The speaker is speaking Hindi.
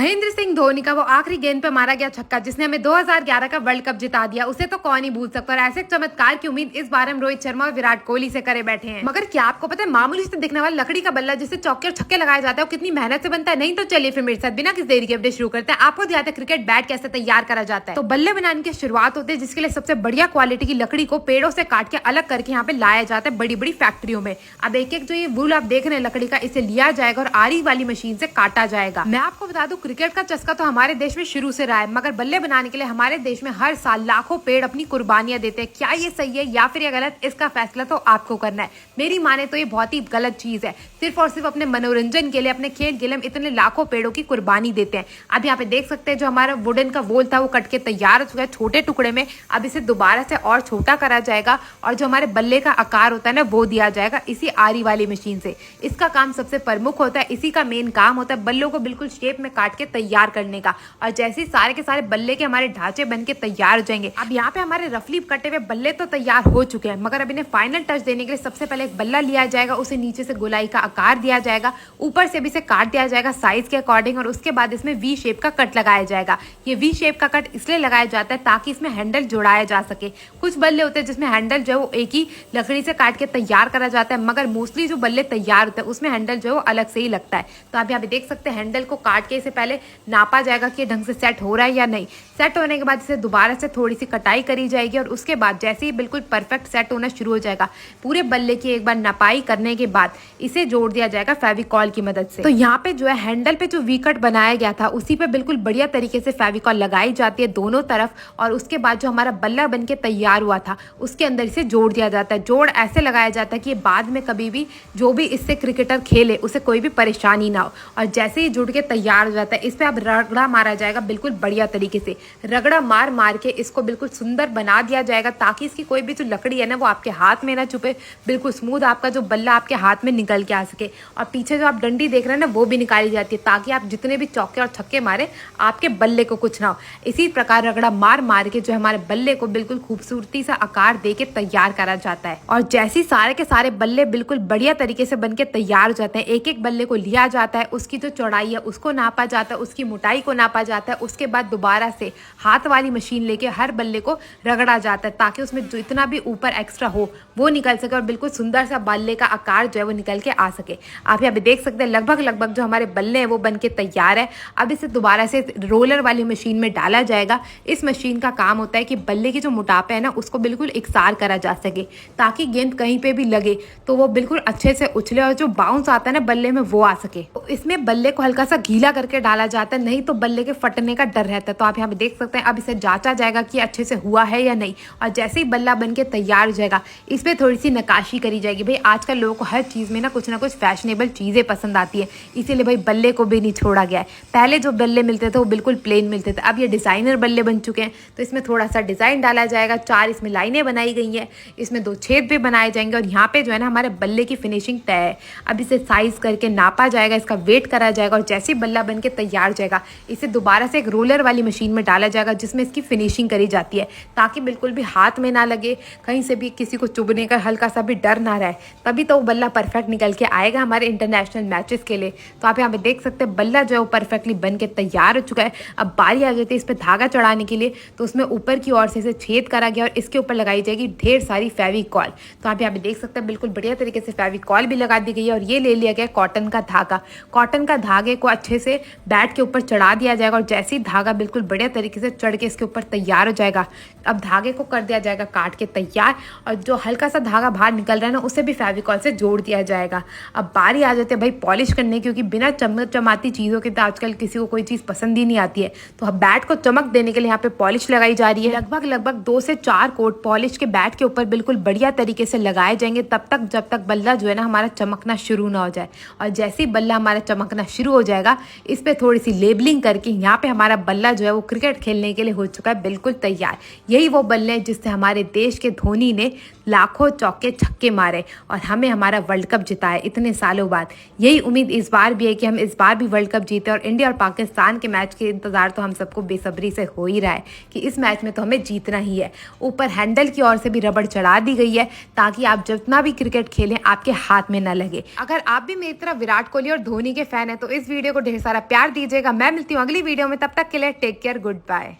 महेंद्र सिंह धोनी का वो आखिरी गेंद पे मारा गया छक्का जिसने हमें 2011 का वर्ल्ड कप जिता दिया, उसे तो कौन ही भूल सकता। और ऐसे चमत्कार की उम्मीद इस बार हम रोहित शर्मा और विराट कोहली से करे बैठे हैं। मगर क्या आपको पता है मामूली से दिखने वाला लकड़ी का बल्ला जिससे चौके और छक्के लगाया जाता है वो कितनी मेहनत से बनता है? नहीं तो चलिए फिर मेरे साथ बिना किसी देरी के अपडेट शुरू करते हैं। आपको दिखाते हैं क्रिकेट बैट कैसे तैयार करा जाता है। तो बल्ले बनाने की शुरुआत होती है जिसके लिए सबसे बढ़िया क्वालिटी की लकड़ी को पेड़ों से काट के अलग करके यहाँ पे लाया जाता है बड़ी बड़ी फैक्ट्रियों में। अब एक एक जो ये वूल आप देख रहे हैं लकड़ी का, इसे लिया जाएगा और आरी वाली मशीन से काटा जाएगा। मैं आपको बता दूं क्रिकेट का चस्का तो हमारे देश में शुरू से रहा है, मगर बल्ले बनाने के लिए हमारे देश में हर साल लाखों पेड़ अपनी कुर्बानियां देते हैं। क्या ये सही है या फिर ये गलत, इसका फैसला तो आपको करना है। मेरी माने तो ये बहुत ही गलत चीज है। सिर्फ और सिर्फ अपने मनोरंजन के लिए, अपने खेल के लिए हम इतने लाखों पेड़ों की कुर्बानी देते हैं। अब यहाँ पे देख सकते हैं जो हमारा वुडन का वोल था वो कट के तैयार हो चुका है छोटे टुकड़े में। अब इसे दोबारा से और छोटा करा जाएगा और जो हमारे बल्ले का आकार होता है ना वो दिया जाएगा इसी आरी वाली मशीन से। इसका काम सबसे प्रमुख होता है, इसी का मेन काम होता है बल्लों को बिल्कुल शेप में काट के तैयार करने का। और जैसे ही सारे के सारे बल्ले के हमारे ढांचे बन के तैयार हो जाएंगे। अब यहाँ पे हमारे रफली कटे हुए बल्ले तो तैयार हो चुके हैं, मगर अब इन्हें फाइनल टच देने के लिए सबसे पहले एक बल्ला लिया जाएगा, उसे नीचे से गोलाई का आकार दिया जाएगा, ऊपर से भी इसे काट दिया जाएगा साइज के अकॉर्डिंग और उसके बाद इसमें वी शेप का कट लगाया जाएगा। ये वी शेप का कट इसलिए लगाया जाता है ताकि इसमें हैंडल जोड़ाया जा सके। कुछ बल्ले होते हैं जिसमें हैंडल जो है वो एक ही लकड़ी से काट के तैयार करा जाता है, मगर मोस्टली जो बल्ले तैयार होते हैं उसमें हैंडल जो है वो अलग से ही लगता है। तो आप यहाँ पे देख सकते हैं हैंडल को काट के इसे पहले नापा जाएगा कि ढंग से सेट हो रहा है या नहीं। सेट होने के बाद इसे दोबारा से थोड़ी सी कटाई करी जाएगी और उसके बाद जैसे ही बिल्कुल परफेक्ट सेट होना शुरू हो जाएगा पूरे बल्ले की एक बार नपाई करने के बाद इसे जोड़ दिया जाएगा फेविकॉल की मदद से। तो यहाँ पे जो है हैंडल पे जो वी कट बनाया गया था उसी पे बिल्कुल बढ़िया तरीके से फेविकॉल लगाई जाती है दोनों तरफ और उसके बाद जो हमारा बल्ला बन के तैयार हुआ था उसके अंदर इसे जोड़ दिया जाता है। जोड़ ऐसे लगाया जाता है कि बाद में कभी भी जो भी इससे क्रिकेटर खेले उसे कोई भी परेशानी ना हो। और जैसे ही जुड़ के तैयार हो जाता है इस पे अब रगड़ा मारा जाएगा बिल्कुल बढ़िया तरीके से। रगड़ा मार मार के इसको बिल्कुल सुंदर बना दिया जाएगा ताकि इसकी कोई भी जो लकड़ी है ना वो आपके हाथ में ना चुपे, बिल्कुल स्मूथ आपका जो बल्ला आपके हाथ में निकल के आ सके। और पीछे जो आप डंडी देख रहे हैं ना वो भी निकाली जाती है ताकि आप जितने भी चौके और छक्के मारे आपके बल्ले को कुछ ना हो। इसी प्रकार रगड़ा मार मार के जो हमारे बल्ले को बिल्कुल खूबसूरती से आकार दे के तैयार करा जाता है। और जैसे ही सारे के सारे बल्ले बिल्कुल बढ़िया तरीके से बन के तैयार हो जाते हैं, एक एक बल्ले को लिया जाता है, उसकी जो चौड़ाई है उसको नापा जाता है, उसकी मोटाई को नापा जाता है। उसके बाद दोबारा से हाथ वाली मशीन लेके हर बल्ले को रगड़ा जाता है ताकि उसमें जो इतना भी ऊपर एक्स्ट्रा हो वो निकल सके और बिल्कुल सुंदर सा बल्ले का आकार जो है वो निकल के आ सके। आप यहाँ पे देख सकते हैं लगभग जो हमारे बल्ले हैं वो बन के तैयार है। अब इसे दोबारा से रोलर वाली मशीन में डाला जाएगा। इस मशीन का काम होता है कि बल्ले की जो मोटापा है ना उसको बिल्कुल इकसार करा जा सके ताकि गेंद कहीं पे भी लगे तो वो बिल्कुल अच्छे से उछले और जो बाउंस आता है ना बल्ले में वो आ सके। तो इसमें बल्ले को हल्का सा गीला करके डाला जाता है, नहीं तो बल्ले के फटने का डर रहता है। तो आप यहाँ पे देख सकते हैं अब इसे जांचा जाएगा कि अच्छे से हुआ है या नहीं। और जैसे ही बल्ला बन के तैयार हो जाएगा इस पर थोड़ी सी नक्काशी करी जाएगी। भाई आजकल लोगों को हर चीज़ में ना कुछ फैशनेबल चीज़ें पसंद आती है, इसीलिए भाई बल्ले को भी नहीं छोड़ा गया है। पहले जो बल्ले मिलते थे वो बिल्कुल प्लेन मिलते थे, अब ये डिज़ाइनर बल्ले बन चुके हैं। तो इसमें थोड़ा सा डिज़ाइन डाला जाएगा, 4 इसमें लाइनें बनाई गई हैं, इसमें 2 छेद भी बनाए जाएंगे और यहाँ पे जो है ना हमारे बल्ले की फिनिशिंग तय है। अब इसे साइज करके नापा जाएगा, इसका वेट करा जाएगा और जैसे ही बल्ला बन के तैयार हो जाएगा इसे दोबारा से एक रोलर वाली मशीन में डाला जाएगा जिसमें इसकी फिनिशिंग करी जाती है ताकि बिल्कुल भी हाथ में ना लगे, कहीं से भी किसी को चुभने का हल्का सा भी डर ना रहे, तभी तो वो बल्ला परफेक्ट निकल के आएगा हमारे इंटरनेशनल मैचेस के लिए। तो आप यहाँ पे देख सकते हैं बल्ला जो है वो परफेक्टली बन के तैयार हो चुका है। अब बारी आ जाती है इस पर धागा चढ़ाने के लिए, तो उसमें ऊपर की ओर से इसे छेद करा गया और इसके ऊपर लगाई जाएगी ढेर सारी फेविकॉल। तो आप यहाँ पे देख सकते हैं बिल्कुल बढ़िया तरीके से फेविकॉल भी लगा दी गई है और ये ले लिया गया कॉटन का धागा। कॉटन का धागे को अच्छे से बैट के ऊपर चढ़ा दिया जाएगा और जैसे ही धागा बिल्कुल बढ़िया तरीके से चढ़ के इसके ऊपर तैयार हो जाएगा अब धागे को कर दिया जाएगा काट के तैयार और जो हल्का सा धागा बाहर निकल रहा है ना उसे भी फेविकॉल से जोड़ दिया जाएगा। अब बारी आ जाती है भाई पॉलिश करने की, क्योंकि बिना चमकती चीज़ों के तो आजकल किसी को कोई चीज़ पसंद ही नहीं आती है। तो अब बैट को चमक देने के लिए यहाँ पे पॉलिश लगाई जा रही है। लगभग 2 से 4 कोट पॉलिश के बैट के ऊपर बिल्कुल बढ़िया तरीके से लगाए जाएंगे तब तक जब तक बल्ला जो है ना हमारा चमकना शुरू ना हो जाए। और जैसे ही बल्ला हमारा चमकना शुरू हो जाएगा इस पर थोड़ी सी लेबलिंग करके यहाँ पे हमारा बल्ला जो है वो क्रिकेट खेलने के लिए हो चुका है बिल्कुल तैयार। यही वो बल्ले हैं जिससे हमारे देश के धोनी ने लाखों चौके छक्के मारे और हमें हमारा वर्ल्ड कप जिताए इतने सालों बाद। यही उम्मीद इस बार भी है कि हम इस बार भी वर्ल्ड कप जीते और इंडिया और पाकिस्तान के मैच के इंतजार तो हम सबको बेसब्री से हो ही रहा है कि इस मैच में तो हमें जीतना ही है। ऊपर हैंडल की ओर से भी रबड़ चढ़ा दी गई है ताकि आप जितना भी क्रिकेट खेलें आपके हाथ में न लगे। अगर आप भी मेरी तरह विराट कोहली और धोनी के फैन है तो इस वीडियो को ढेर सारा प्यार दीजिएगा। मैं मिलती हूँ अगली वीडियो में, तब तक के लिए टेक केयर, गुड बाय।